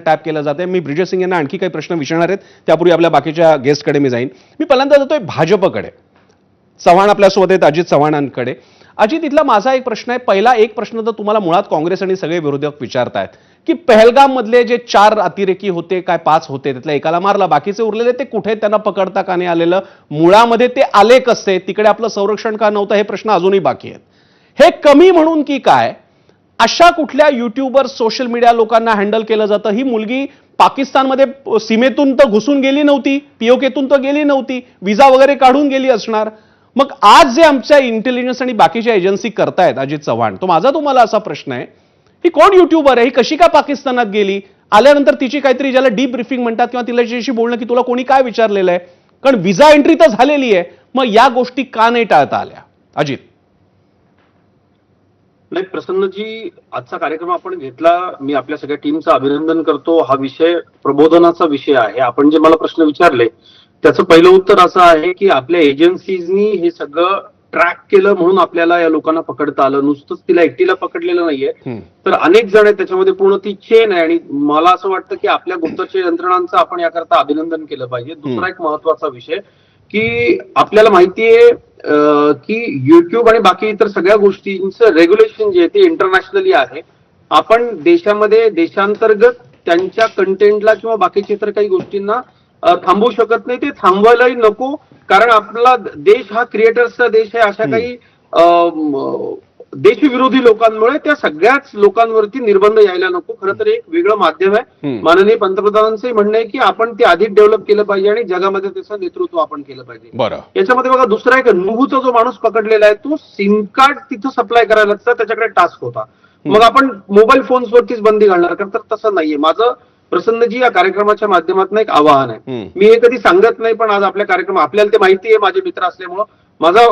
Tap केलं जाते। मी ब्रिजेश सिंग यांना आणखी काही प्रश्न विचारणार आहेत, त्यापूर्वी आपल्या बाकीच्या गेस्टकडे मी जाईन। मी पहिल्यांदा जातोय भाजपकडे। चव्हाण आपल्यासोबत आहेत, अजित चव्हाणांकडे। अजित, इथला माझा एक प्रश्न आहे। पहिला एक प्रश्न तर तुम्हाला मुळात काँग्रेस आणि सगळे विरोधक विचारतायत की पहलगाम मधले जे 4 अतिरेकी होते, काय 5 होते, त्यातल्या एकाला मारला, बाकीचे उरलेले ते कुठे त्यांना पकडता का नाही आलेलं, मुळामध्ये ते आले कसे, तिकडे आपलं संरक्षण का नव्हतं, हे प्रश्न अजूनही बाकी आहेत। हे कमी म्हणून की काय, अशा कुठल्या युट्यूबर सोशल मीडिया लोकांना हँडल केलं जातं? ही मुलगी पाकिस्तानमध्ये सीमेतून तर घुसून गेली नव्हती, पीओकेतून तर गेली नव्हती, विजा वगैरे काढून गेली असणार। मग आज जे आमच्या इंटेलिजन्स आणि बाकीच्या एजन्सी करतायत अजित चव्हाण, तो माझा तुम्हाला असा प्रश्न आहे, ही कोण युट्यूबर आहे, ही कशी का पाकिस्तानात गेली, आल्यानंतर तिची काहीतरी ज्याला डीप ब्रीफिंग म्हणतात किंवा तिच्याशी बोलणं की तुला कोणी काय विचारलेलं आहे, कारण विजा एंट्री तर झालेली आहे, मग या गोष्टी का नाही टाळता आल्या? अजित नाही, प्रसन्नजी, आजचा कार्यक्रम आपण घेतला, मी आपल्या सगळ्या टीमचं अभिनंदन करतो। हा विषय प्रबोधनाचा विषय आहे। आपण जे मला प्रश्न विचारले त्याचं पहिलं उत्तर असं आहे की आपल्या एजन्सीजनी हे सगळं ट्रॅक केलं म्हणून आपल्याला या लोकांना पकडता आलं। नुसतंच तिला एकटीला पकडलेलं नाहीये, तर अनेक जण आहेत त्याच्यामध्ये, पूर्ण ती चेन आहे। आणि मला असं वाटतं की आपल्या गुप्तचर यंत्रणांचं आपण याकरता अभिनंदन केलं पाहिजे। दुसरा एक महत्वाचा विषय की आपल्याला माहितीये की युट्यूब आणि बाकी इतर सगळ्या गोष्टींचं रेग्युलेशन जे आहे ते इंटरनॅशनली आहे। आपण देशामध्ये देशांतर्गत त्यांच्या कंटेंटला किंवा बाकीच्या इतर काही गोष्टींना थांबवू शकत नाही, ते थांबवायलाही नको, कारण आपला देश हा क्रिएटर्सचा देश आहे। अशा काही देशविरोधी लोकांमुळे त्या सगळ्याच लोकांवरती निर्बंध यायला नको। खरं तर एक वेगळं माध्यम आहे। माननीय पंतप्रधानांचंही म्हणणं आहे की आपण ते अधिक डेव्हलप केलं पाहिजे आणि जगामध्ये त्याचं नेतृत्व आपण केलं पाहिजे। याच्यामध्ये बघा, दुसरा एक नुहूचा जो माणूस पकडलेला आहे, तो सिम कार्ड तिथं सप्लाय करायला त्याच्याकडे टास्क होता, मग आपण मोबाईल फोन्सवरतीच बंदी घालणार का? तर तसं नाहीये। माझं प्रसन्नजी या कार्यक्रमाच्या माध्यमातून एक आवाहन आहे, मी हे कधी सांगत नाही, पण आज आपल्या कार्यक्रम, आपल्याला ते माहिती आहे, माझे मित्र असल्यामुळं, माझा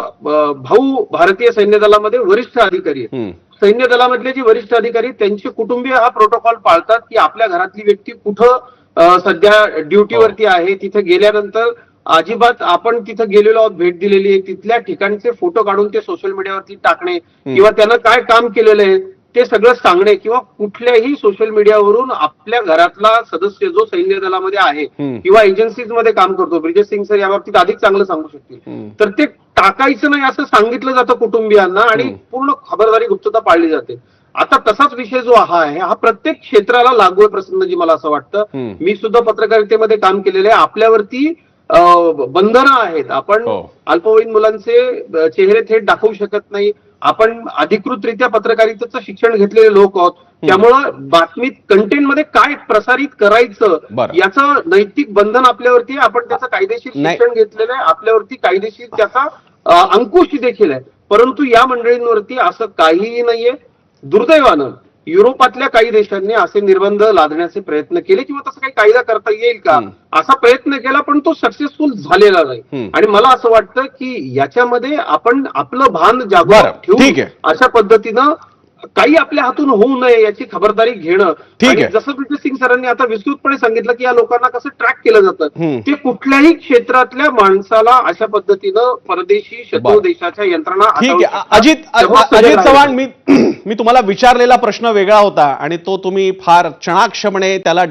भाऊ भारतीय सैन्य दलामध्ये वरिष्ठ अधिकारी आहे। सैन्य दलामधले जे वरिष्ठ अधिकारी, त्यांचे कुटुंबीय हा प्रोटोकॉल पाळतात की आपल्या घरातली व्यक्ती कुठं सध्या ड्युटीवरती आहे, तिथे गेल्यानंतर अजिबात आपण तिथं गेलेलो आहोत, भेट दिलेली आहे, तिथल्या ठिकाणचे फोटो काढून ते सोशल मीडियावरती टाकणे किंवा त्यानं काय काम केलेलं आहे ते सगळं सांगणे, किंवा कुठल्याही सोशल मीडियावरून आपल्या घरातला सदस्य जो सैन्य दलामध्ये आहे किंवा एजन्सीज मध्ये काम करतो, ब्रिजेश सिंग सर या बाबतीत अधिक चांगलं सांगू शकतील, तर ते टाकायचं नाही असं सांगितलं जातं कुटुंबियांना आणि पूर्ण खबरदारी, गुप्तता पाळली जाते। आता तसाच विषय जो आहे हा प्रत्येक क्षेत्राला लागू आहे प्रसन्नजी, मला असं वाटतं। मी सुद्धा पत्रकारितेमध्ये काम केलेलं आहे, आपल्यावरती बंधनं आहेत। आपण अल्पवयीन मुलांचे चेहरे थेट दाखवू शकत नाही, आपण अधिकृतरित्या पत्रकारितेचं शिक्षण घेतलेले लोक आहोत, त्यामुळं बातमीत कंटेंटमध्ये काय प्रसारित करायचं याचं नैतिक बंधन आपल्यावरती, आपण त्याचं कायदेशीर शिक्षण घेतलेलं आहे, आपल्यावरती कायदेशीर त्याचा अंकुश देखील आहे। परंतु या मंडळींवरती असं काहीही नाहीये। दुर्दैवानं युरोपातल्या काही देशांनी असे निर्बंध लादण्याचे प्रयत्न केले, किंवा तसं काही कायदा करता येईल का असा प्रयत्न केला, पण तो सक्सेसफुल झालेला नाही। आणि मला असं वाटतं की याच्यामध्ये आपण आपलं भान जागृत ठेवून अशा पद्धतीनं काही आपल्या हातून होऊ नये याची खबरदारी घेणं। जसं ब्रिजेश सिंग सरांनी आता विस्तृतपणे सांगितलं की या लोकांना कसं ट्रॅक केलं जातं, ते कुठल्याही क्षेत्रातल्या माणसाला अशा पद्धतीनं परदेशी शत्रू देशाच्या यंत्रणा। अजित चव्हाण, मी तुम्हाला विचारलेला प्रश्न वेगळा होता आणि तो तुम्ही फार चणाक्षपणे त्याला